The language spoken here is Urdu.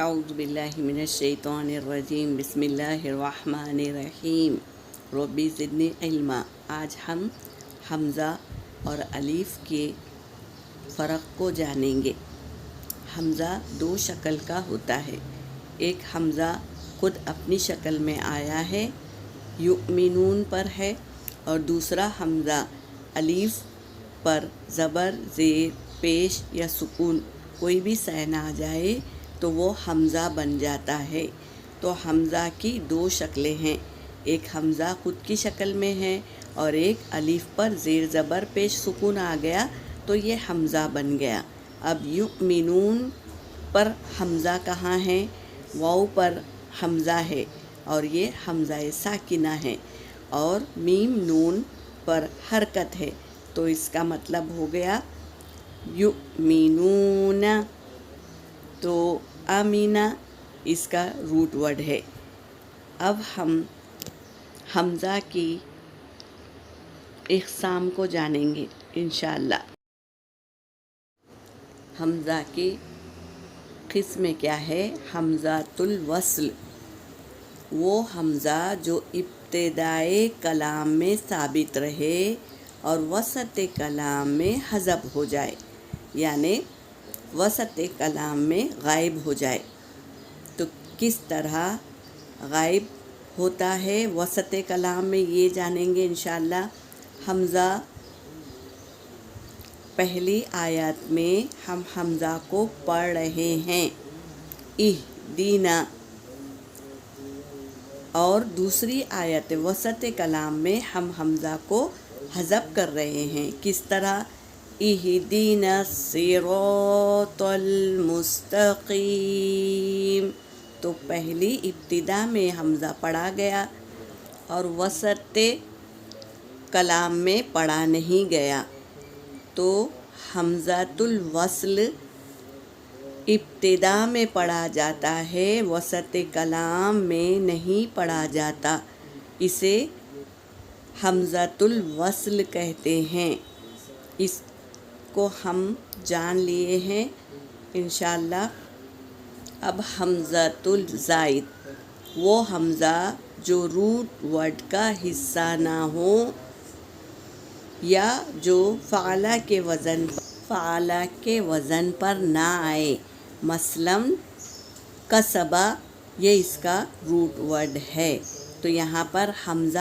اعوذ باللہ من الشیطان الرجیم بسم اللہ الرحمن الرحیم ربی زدنی علما۔ آج ہم حمزہ اور الف کے فرق کو جانیں گے۔ حمزہ دو شکل کا ہوتا ہے۔ ایک حمزہ خود اپنی شکل میں آیا ہے، یؤمنون پر ہے، اور دوسرا حمزہ الف پر زبر، زیر، پیش یا سکون کوئی بھی سین آ جائے تو وہ حمزہ بن جاتا ہے۔ تو حمزہ کی دو شکلیں ہیں، ایک حمزہ خود کی شکل میں ہے اور ایک الف پر زیر زبر پیش سکون آ گیا تو یہ حمزہ بن گیا۔ اب یؤمنون پر حمزہ کہاں ہے؟ واو پر حمزہ ہے اور یہ حمزہ ساکنہ ہے، اور میم نون پر حرکت ہے، تو اس کا مطلب ہو گیا یؤمنون۔ تو آمینہ اس کا روٹ ورڈ ہے۔ اب ہم حمزہ کی اقسام کو جانیں گے انشاءاللہ۔ حمزہ کی قسمیں کیا ہے؟ حمزۃ الوصل، وہ حمزہ جو ابتدائے کلام میں ثابت رہے اور وسط کلام میں حذف ہو جائے، یعنی وسط کلام میں غائب ہو جائے۔ تو کس طرح غائب ہوتا ہے وسط کلام میں، یہ جانیں گے انشاءاللہ۔ حمزہ پہلی آیت میں ہم حمزہ کو پڑھ رہے ہیں اہدینا، اور دوسری آیت وسط کلام میں ہم حمزہ کو حذف کر رہے ہیں۔ کس طرح؟ اہدینا الصراط المستقیم۔ تو پہلی ابتدا میں حمزہ پڑھا گیا اور وسط کلام میں پڑھا نہیں گیا، تو حمزۃ الوصل ابتدا میں پڑھا جاتا ہے، وسط کلام میں نہیں پڑھا جاتا، اسے حمزۃ الوصل کہتے ہیں۔ اس کو ہم جان لیے ہیں انشاءاللہ۔ اب حمزۃ الزائد، وہ حمزہ جو روٹ ورڈ کا حصہ نہ ہو یا جو فعلہ کے وزن پر نہ آئے، مثلاً کسبہ، یہ اس کا روٹ ورڈ ہے۔ تو یہاں پر حمزہ